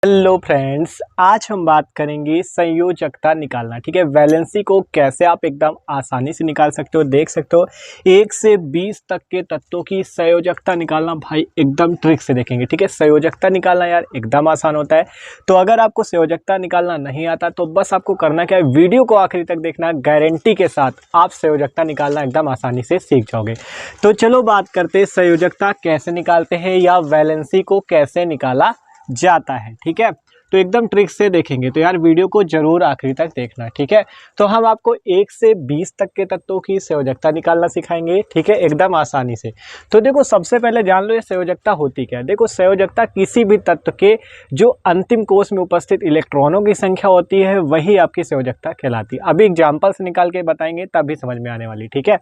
Hello friends, आज हम बात करेंगे संयोजकता निकालना। ठीक है, वैलेंसी को कैसे आप एकदम आसानी से निकाल सकते हो। देख सकते हो 1 से 20 तक के तत्वों की संयोजकता निकालना भाई एकदम ट्रिक से देखेंगे। ठीक है, संयोजकता निकालना यार एकदम आसान होता है। तो अगर आपको संयोजकता निकालना नहीं आता तो बस आपको करना क्या है, वीडियो को आखिरी तक देखना। गारंटी के साथ आप संयोजकता निकालना एकदम आसानी से सीख जाओगे। तो चलो बात करते हैं संयोजकता कैसे निकालते हैं या वैलेंसी को कैसे निकाला जाता है। ठीक है, तो एकदम ट्रिक से देखेंगे। तो यार वीडियो को जरूर आखिरी तक देखना। ठीक है, तो हम आपको 1 से 20 तक के तत्वों की संयोजकता निकालना सिखाएंगे। ठीक है, एकदम आसानी से। तो देखो सबसे पहले जान लो ये संयोजकता होती क्या है। देखो संयोजकता किसी भी तत्व के जो अंतिम कोष में उपस्थित इलेक्ट्रॉनों की संख्या होती है वही आपकी संयोजकता कहलाती है। अभी एग्जाम्पल से निकाल के बताएंगे तभी समझ में आने वाली। ठीक है,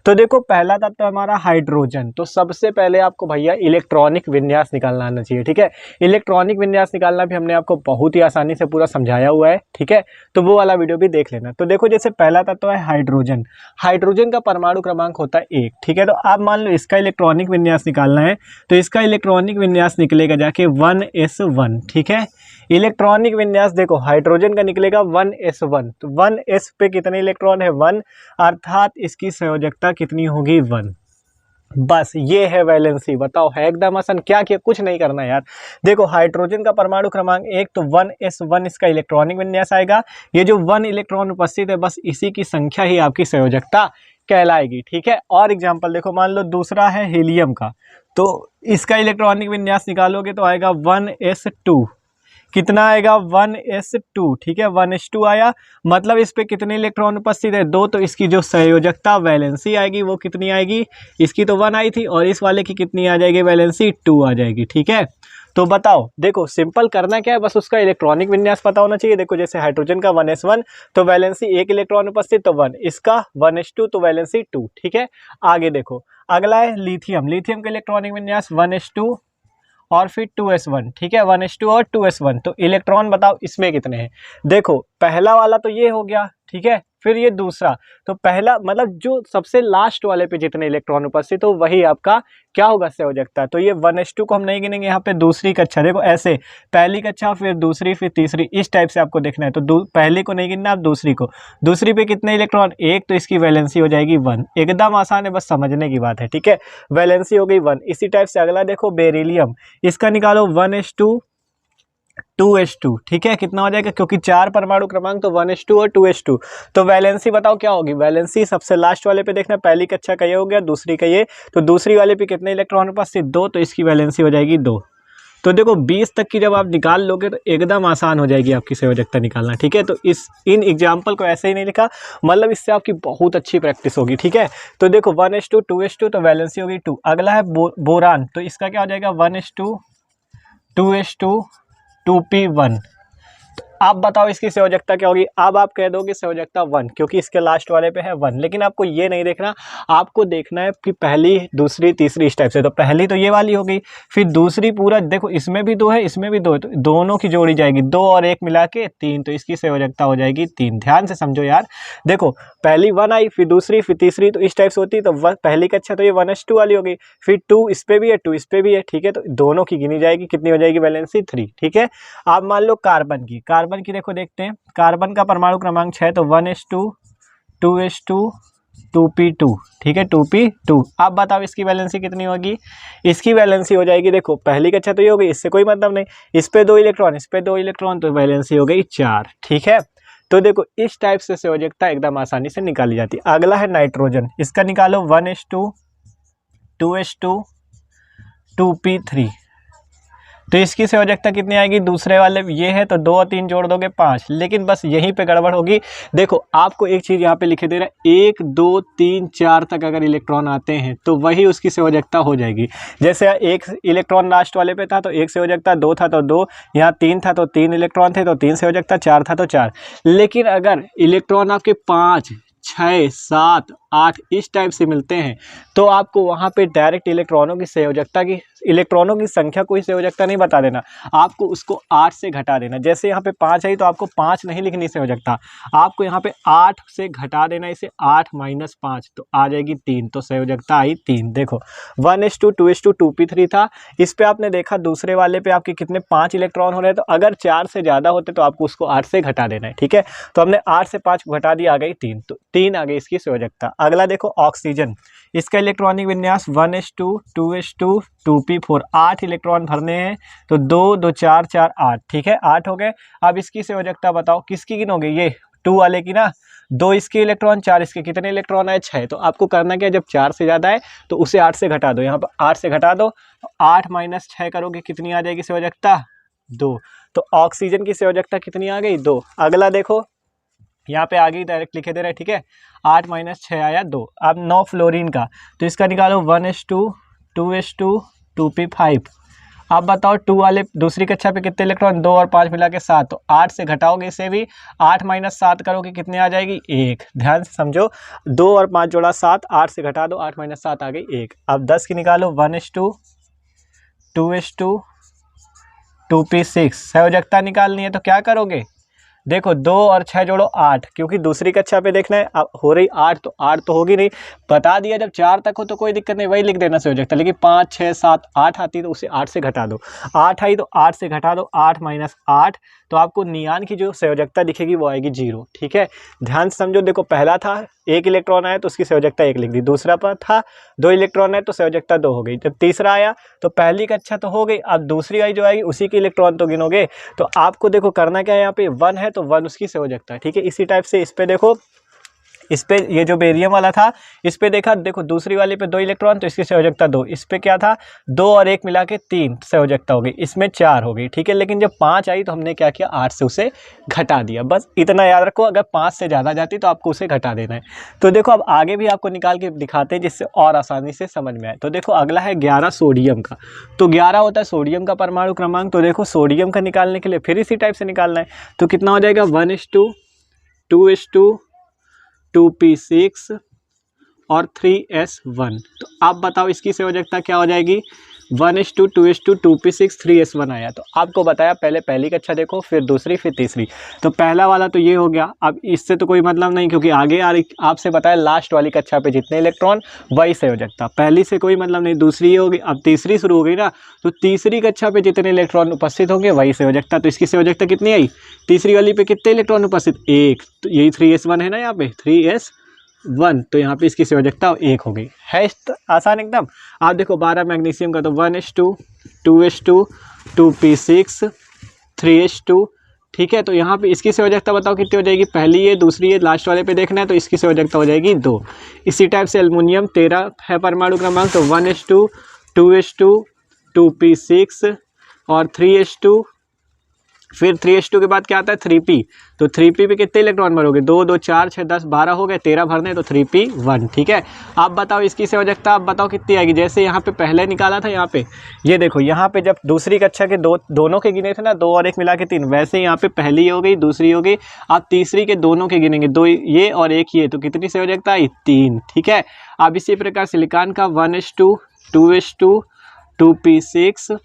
तो देखो पहला तत्व हमारा हाइड्रोजन। तो सबसे पहले आपको भैया इलेक्ट्रॉनिक विन्यास निकालना आना चाहिए। ठीक है, इलेक्ट्रॉनिक विन्यास निकालना भी हमने आपको बहुत ही आसानी से पूरा समझाया हुआ है। ठीक है, तो वो वाला वीडियो भी देख लेना। तो देखो जैसे पहला तत्व है हाइड्रोजन। हाइड्रोजन का परमाणु क्रमांक होता है 1। ठीक है, तो आप मान लो इसका इलेक्ट्रॉनिक विन्यास निकालना है तो इसका इलेक्ट्रॉनिक विन्यास निकलेगा जाके 1s1। ठीक है, इलेक्ट्रॉनिक विन्यास देखो हाइड्रोजन का निकलेगा 1s1। तो 1s पे कितने इलेक्ट्रॉन है 1, अर्थात इसकी संयोजकता कितनी होगी 1। बस ये है वैलेंसी। बताओ है एकदम आसान। क्या किया, कुछ नहीं करना यार। देखो हाइड्रोजन का परमाणु क्रमांक 1 तो 1s1 इसका इलेक्ट्रॉनिक विन्यास आएगा। ये जो 1 इलेक्ट्रॉन उपस्थित है बस इसी की संख्या ही आपकी संयोजकता कहलाएगी। ठीक है, और एग्जांपल देखो मान लो दूसरा है हीलियम का। तो इसका इलेक्ट्रॉनिक विन्यास निकालोगे तो आएगा 1s2। कितना आएगा 1s2। ठीक है, 1s2 आया, मतलब इस पे कितने इलेक्ट्रॉन उपस्थित है 2। तो इसकी जो संयोजकता वैलेंसी आएगी वो कितनी आएगी, इसकी तो 1 आई थी और इस वाले की कितनी आ जाएगी वैलेंसी 2 आ जाएगी। ठीक है, तो बताओ देखो सिंपल करना क्या है, बस उसका इलेक्ट्रॉनिक विन्यास पता होना चाहिए। देखो जैसे हाइड्रोजन का 1s1 तो वैलेंसी 1 इलेक्ट्रॉन उपस्थित तो 1, इसका 1s2 तो वैलेंसी 2। ठीक है, आगे देखो अगला है लिथियम। लिथियम का इलेक्ट्रॉनिक विन्यास 1s2 और फिर 2s1। ठीक है, 1s2 और 2s1। तो इलेक्ट्रॉन बताओ इसमें कितने हैं। देखो पहला वाला तो ये हो गया। ठीक है, फिर ये दूसरा। तो पहला मतलब जो सबसे लास्ट वाले पे जितने इलेक्ट्रॉन उपस्थित हो वही आपका क्या होगा संयोजकता। तो ये 1s2 को हम नहीं गिनेंगे, यहाँ पे दूसरी कक्षा। देखो ऐसे पहली कक्षा फिर दूसरी फिर तीसरी, इस टाइप से आपको देखना है। तो पहले को नहीं गिनना, आप दूसरी को। दूसरी पे कितने इलेक्ट्रॉन 1, तो इसकी वैलेंसी हो जाएगी 1। एकदम आसान है, बस समझने की बात है। ठीक है, वैलेंसी हो गई 1। इसी टाइप से अगला देखो बेरिलियम। इसका निकालो 1s2 2s2। ठीक है, कितना हो जाएगा, क्योंकि 4 परमाणु क्रमांक तो 1s2 और 2s2। तो वैलेंसी बताओ क्या होगी। वैलेंसी सबसे लास्ट वाले पे देखना, पहली कक्षा का ये हो गया, दूसरी का ये। तो दूसरी वाले पे कितने इलेक्ट्रॉन उपस्थित 2, तो इसकी वैलेंसी हो जाएगी 2। तो देखो 20 तक की जब आप निकाल लोगे तो एकदम आसान हो जाएगी आपकी संयोजकता निकालना। ठीक है, तो इन एग्जाम्पल को ऐसे ही नहीं लिखा, मतलब इससे आपकी बहुत अच्छी प्रैक्टिस होगी। ठीक है, तो देखो 1s2 2s2 तो वैलेंसी होगी 2। अगला है बोरान। तो इसका क्या हो जाएगा 1s2 2s2 2p1। तो आप बताओ इसकी संयोजकता क्या होगी। अब आप कह दोगे संयोजकता 1 क्योंकि इसके लास्ट वाले पे है 1। लेकिन आपको ये नहीं देखना, आपको देखना है कि पहली दूसरी तीसरी इस टाइप से। तो पहली तो ये वाली हो गई, फिर दूसरी पूरा देखो इसमें भी 2 है इसमें भी 2 है, तो दोनों की जोड़ी जाएगी 2 और 1 मिला के 3। तो इसकी संयोजकता हो जाएगी 3। ध्यान से समझो यार। देखो पहली 1 आई फिर दूसरी फिर तीसरी, तो इस टाइप से होती है। तो पहली कक्षा तो ये 1s2 वाली हो गई, फिर 2 इस पे भी है 2 इस पे भी है। ठीक है, तो दोनों की गिनी जाएगी, कितनी हो जाएगी वैलेंसी 3। ठीक है, आप मान लो कार्बन की। कार्बन की देखो देखते हैं, कार्बन का परमाणु क्रमांक 6 तो 1s2 2s2 2p2। ठीक है, 2p2। अब बताओ इसकी वैलेंसी कितनी होगी। इसकी वैलेंसी हो जाएगी, देखो पहली कक्षा तो ये हो गई, इससे कोई मतलब नहीं। इस पे 2 इलेक्ट्रॉन इस पे 2 इलेक्ट्रॉन, तो वैलेंसी हो गई 4। ठीक है, तो देखो इस टाइप से संयोजकता एकदम आसानी से निकाली जाती है। अगला है नाइट्रोजन। इसका निकालो 1s2 2s2 2p3। तो इसकी संयोजकता कितनी आएगी, दूसरे वाले ये है तो 2 और 3 जोड़ दोगे 5। लेकिन बस यहीं पे गड़बड़ होगी। देखो आपको एक चीज़ यहाँ पे लिखे दे रहा है 1 2 3 4 तक अगर इलेक्ट्रॉन आते हैं तो वही उसकी संयोजकता हो जाएगी। जैसे 1 इलेक्ट्रॉन लास्ट वाले पे था तो 1 संयोजकता, 2 था तो 2, यहाँ 3 था तो 3 इलेक्ट्रॉन थे तो 3 संयोजकता, 4 था तो 4। लेकिन अगर इलेक्ट्रॉन आपके 5 6 7 8 इस टाइप से मिलते हैं तो आपको वहाँ पे डायरेक्ट इलेक्ट्रॉनों की संख्या कोई संयोजकता नहीं बता देना, आपको उसको 8 से घटा देना। जैसे यहाँ पे 5 आई तो आपको 5 नहीं लिखनी संयोजकता, आपको यहाँ पे 8 से घटा देना, इसे 8 - 5 तो आ जाएगी 3, तो संयोजकता आई 3। देखो 1:2 2:2 2p3 था, इस पे आपने देखा दूसरे वाले पे आपके कितने 5 इलेक्ट्रॉन हो रहे हैं, तो अगर 4 से ज़्यादा होते तो आपको उसको 8 से घटा देना है। ठीक है, तो हमने 8 से 5 घटा दिया, आ गई 3, तो 3 आ गई इसकी संयोजकता। अगला देखो ऑक्सीजन, इसका इलेक्ट्रॉनिक विन्यास 1:2 2:2 2p4, 8 इलेक्ट्रॉन भरने हैं तो 2 2 4 4 8, ठीक है 8 हो गए। अब इसकी संयोजकता बताओ, किसकी गिनोगे, ये 2 वाले की ना, 2 इसके इलेक्ट्रॉन 4 इसके, कितने इलेक्ट्रॉन आए 6, तो आपको करना क्या है, जब 4 से ज़्यादा है तो उसे 8 से घटा दो, यहाँ पर 8 से घटा दो, 8 - 6 करोगे कितनी आ जाएगी संयोजकता 2, तो ऑक्सीजन की संयोजकता कितनी आ गई 2। अगला देखो यहाँ पे आगे डायरेक्ट लिखे दे रहे हैं, ठीक है 8 - 6 आया 2। अब 9 फ्लोरीन का, तो इसका निकालो 1:2 2:2 2p5। अब बताओ 2 वाले दूसरी कक्षा पे कितने इलेक्ट्रॉन, 2 और 5 मिला के 7, तो 8 से घटाओगे इसे भी, 8 - 7 करोगे कितने आ जाएगी 1, ध्यान से समझो, 2 और 5 जोड़ा 7, 8 से घटा दो, 8 - 7 आ गई 1। अब 10 की निकालो 1:2 2:2 2p6, संयोजकता निकालनी है तो क्या करोगे, देखो 2 और 6 जोड़ो 8, क्योंकि दूसरी कक्षा पे देखना है, अब हो रही 8 तो 8 तो होगी नहीं, बता दिया जब 4 तक हो तो कोई दिक्कत नहीं, वही लिख देना संयोजकता, लेकिन 5 6 7 8 आती तो उसे 8 से घटा दो, 8 आई तो 8 से घटा दो, 8 - 8, तो आपको नियान की जो संयोजकता दिखेगी वो आएगी 0। ठीक है, ध्यान से समझो, देखो पहला था 1 इलेक्ट्रॉन आया तो उसकी संयोजकता 1 लिख दी, दूसरा पर था 2 इलेक्ट्रॉन आए तो संयोजकता 2 हो गई, जब तीसरा आया तो पहली कक्षा तो हो गई, अब दूसरी आई जो आएगी उसी के इलेक्ट्रॉन तो गिनोगे, तो आपको देखो करना क्या है, यहाँ पे 1 है तो 1 उसकी संयोजकता है। ठीक है, इसी टाइप से इस पे देखो, इस पे ये जो बेरियम वाला था इस पे देखा, देखो दूसरी वाले पे 2 इलेक्ट्रॉन तो इसकी संयोजकता 2, इस पे क्या था 2 और 1 मिला के 3 संयोजकता हो गई, इसमें 4 हो गई। ठीक है, लेकिन जब 5 आई तो हमने क्या किया 8 से उसे घटा दिया, बस इतना याद रखो, अगर 5 से ज़्यादा जाती तो आपको उसे घटा देना है। तो देखो अब आगे भी आपको निकाल के दिखाते हैं जिससे और आसानी से समझ में आए। तो देखो अगला है 11 सोडियम का, तो 11 होता है सोडियम का परमाणु क्रमांक, तो देखो सोडियम का निकालने के लिए फिर इसी टाइप से निकालना है, तो कितना हो जाएगा 1:2 2:2 2p6 और 3s1, तो आप बताओ इसकी संयोजकता क्या हो जाएगी, 1:2 2:2 2p6 3s1 आया, तो आपको बताया पहले पहली कक्षा देखो, फिर दूसरी, फिर तीसरी, तो पहला वाला तो ये हो गया। अब इससे तो कोई मतलब नहीं, क्योंकि आगे आपसे बताया लास्ट वाली कक्षा पे जितने इलेक्ट्रॉन वही संयोजकता, पहली से कोई मतलब नहीं, दूसरी ये होगी, अब तीसरी शुरू हो गई ना, तो तीसरी कक्षा पे जितने इलेक्ट्रॉन उपस्थित होंगे वही संयोजकता, तो इसकी संयोजकता कितनी आई, तीसरी वाली पे कितने इलेक्ट्रॉन उपस्थित 1, तो यही 3s1 है ना, यहाँ पे 3s1, तो यहाँ पे इसकी संयोजकता 1 हो गई है, आसान एकदम। आप देखो 12 मैग्नीशियम का, तो 1:2 2:2 2p6 3s2, ठीक है, तो यहाँ पे इसकी संयोजकता बताओ कितनी हो जाएगी, पहली ये, दूसरी ये, लास्ट वाले पे देखना है तो इसकी संयोजकता हो जाएगी 2। इसी टाइप से एल्युमिनियम 13 है परमाणु क्रमांक, तो 1:2 2:2 2p6 और 3s2, फिर 3s2 के बाद क्या आता है 3p, तो 3p पे कितने इलेक्ट्रॉन भरोगे, 2 2 4 6 10 12 हो गए, 13 भरने तो 3p1। ठीक है, आप बताओ इसकी संयोजकता, आप बताओ कितनी आएगी, जैसे यहाँ पे पहले निकाला था, यहाँ पे ये देखो, यहाँ पे जब दूसरी कक्षा के दोनों के गिने थे ना, 2 और 1 मिला के 3, वैसे यहाँ पे पहली हो गई, दूसरी हो गई, आप तीसरी के दोनों के गिनेंगे, 2 ये और 1 ये, तो कितनी संयोजकता आई 3। ठीक है, अब इसी प्रकार सिलिकॉन का 1:2 2:2 2p6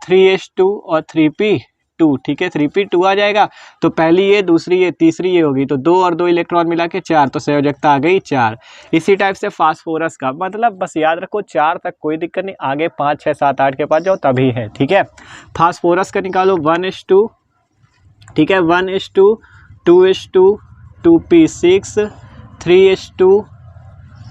3s2 और 3p2, ठीक है 3p2 आ जाएगा, तो पहली ये, दूसरी ये, तीसरी ये होगी, तो 2 और 2 इलेक्ट्रॉन मिला के 4, तो संयोजकता आ गई 4। इसी टाइप से फास्फोरस का, मतलब बस याद रखो 4 तक कोई दिक्कत नहीं, आगे 5 6 7 8 के पास जाओ तभी है। ठीक है, फास्फोरस का निकालो 1:2, ठीक है 1:2 2:2 2p6 3s2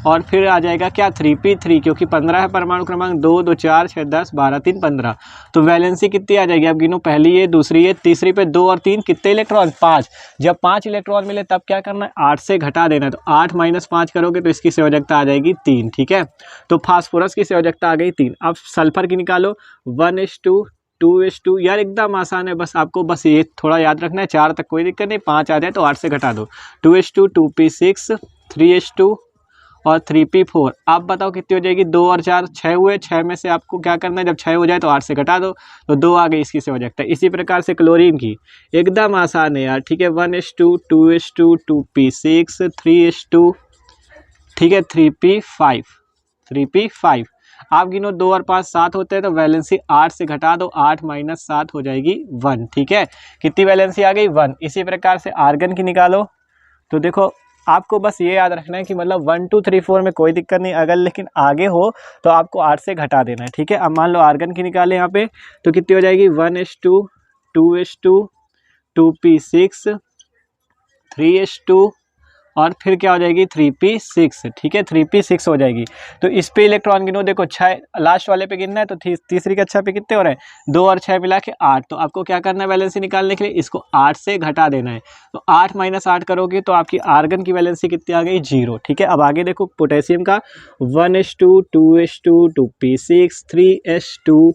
और फिर आ जाएगा क्या 3p3, क्योंकि 15 है परमाणु क्रमांक, 2 2 4 6 10 12 3 15, तो वैलेंसी कितनी आ जाएगी, अब गिनो, पहली ये, दूसरी ये, तीसरी पे 2 और 3 कितने इलेक्ट्रॉन 5, जब 5 इलेक्ट्रॉन मिले तब क्या करना है 8 से घटा देना है, तो 8 - 5 करोगे तो इसकी संयोजकता आ जाएगी 3। ठीक है, तो फास्फोरस की संयोजकता आ गई 3। अब सल्फर की निकालो 1:2 2:2, यार एकदम आसान है, बस आपको बस ये थोड़ा याद रखना है, 4 तक कोई दिक्कत नहीं, 5 आ जाए तो 8 से घटा दो, 2:2 2p6 3s2 और 3p4, आप बताओ कितनी हो जाएगी, 2 और 4 6 हुए, 6 में से आपको क्या करना है, जब 6 हो जाए तो 8 से घटा दो, तो 2 आ गई इसकी संयोजकता। इसी प्रकार से क्लोरीन की एकदम आसान है यार, ठीक है 1:2 2:2 2p6 3s2 ठीक है, 3p5, 3p5। आप गिनो 2 और 5 7 होते हैं, तो वैलेंसी 8 से घटा दो, 8 माइनस 7 हो जाएगी 1। ठीक है, कितनी वैलेंसी आ गई? 1। इसी प्रकार से आर्गन की निकालो। तो देखो आपको बस ये याद रखना है कि मतलब 1 2 3 4 में कोई दिक्कत नहीं, अगर लेकिन आगे हो तो आपको 8 से घटा देना है। ठीक है, अब मान लो आर्गन की निकाले यहाँ पे, तो कितनी हो जाएगी? 1:2, 2:2, 2p6, 3:2 और फिर क्या हो जाएगी? 3p6। ठीक है, 3p6 हो जाएगी। तो इस पे इलेक्ट्रॉन गिनो, देखो 6 लास्ट वाले पे गिनना है, तो तीसरी कक्षा पे कितने हो रहे हैं? 2 और 6 मिला के 8। तो आपको क्या करना है वैलेंसी निकालने के लिए? इसको 8 से घटा देना है। तो 8 माइनस 8 करोगे तो आपकी आर्गन की वैलेंसी कितनी आ गई? 0। ठीक है, अब आगे देखो पोटेशियम का 1:2, 2:2, 2p6, 3:2,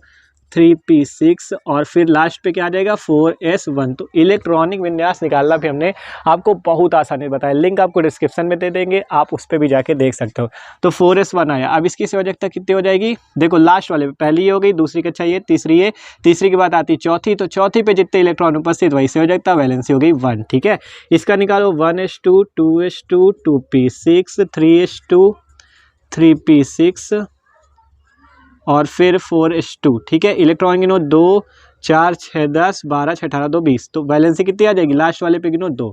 3p6 और फिर लास्ट पे क्या आ जाएगा? 4s1। तो इलेक्ट्रॉनिक विन्यास निकालना भी हमने आपको बहुत आसानी बताया, लिंक आपको डिस्क्रिप्शन में दे देंगे, आप उस पर भी जाके देख सकते हो। तो 4s1 आया। अब इसकी संयोजकता कितनी हो जाएगी? देखो लास्ट वाले पे पहली हो गई, दूसरी कक्षा ये, तीसरी ये, तीसरी के बाद आती चौथी, तो चौथी पे जितने इलेक्ट्रॉन उपस्थित वही संयोजकता, वैलेंसी हो गई 1। ठीक है, इसका निकालो 1:2, 2:2, 2p6, 3:2, 3p6 और फिर 4:2। ठीक है, इलेक्ट्रॉन गिनो 2 4 6 10 12 6 18 2 20। तो वैलेंसी कितनी आ जाएगी? लास्ट वाले पे गिनो 2,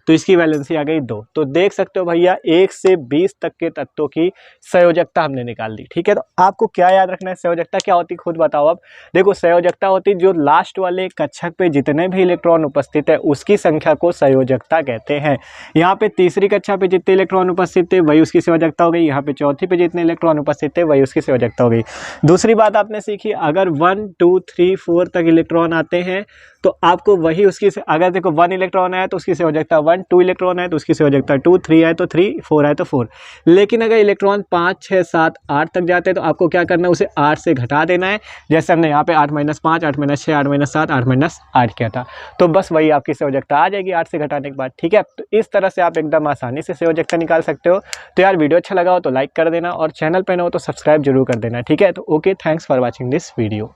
तो इसकी वैलेंसी आ गई 2। तो देख सकते हो भैया 1 से 20 तक के तत्वों की संयोजकता हमने निकाल दी। ठीक है, तो आपको क्या याद रखना है? संयोजकता क्या होती है खुद बताओ। अब देखो संयोजकता होती है जो लास्ट वाले कक्षक पे जितने भी इलेक्ट्रॉन उपस्थित है उसकी संख्या को संयोजकता कहते हैं। यहाँ पे तीसरी कक्षा पे जितने इलेक्ट्रॉन उपस्थित थे वही उसकी संयोजकता हो गई, यहाँ पे चौथी पे जितने इलेक्ट्रॉन उपस्थित थे वही उसकी संयोजकता हो गई। दूसरी बात आपने सीखी, अगर 1 2 3 4 तक इलेक्ट्रॉन आते हैं तो आपको वही उसकी, अगर देखो 1 इलेक्ट्रॉन आया तो उसकी संयोजकता 1, 2 इलेक्ट्रॉन आए तो उसकी संयोजकता 2, 3 आए तो 3, 4 आए तो 4। लेकिन अगर इलेक्ट्रॉन 5 6 7 8 तक जाते हैं तो आपको क्या करना है? उसे 8 से घटा देना है, जैसे हमने यहाँ पे 8 - 5, 8 - 6, 8 - 7, 8 - 8 किया था। तो बस वही आपकी संयोजकता आ जाएगी 8 से घटाने के बाद। ठीक है, तो इस तरह से आप एकदम आसानी से संयोजकता निकाल सकते हो। तो यार वीडियो अच्छा लगा हो तो लाइक कर देना और चैनल पर न हो तो सब्सक्राइब जरूर कर देना। ठीक है, तो okay, thanks for watching this video.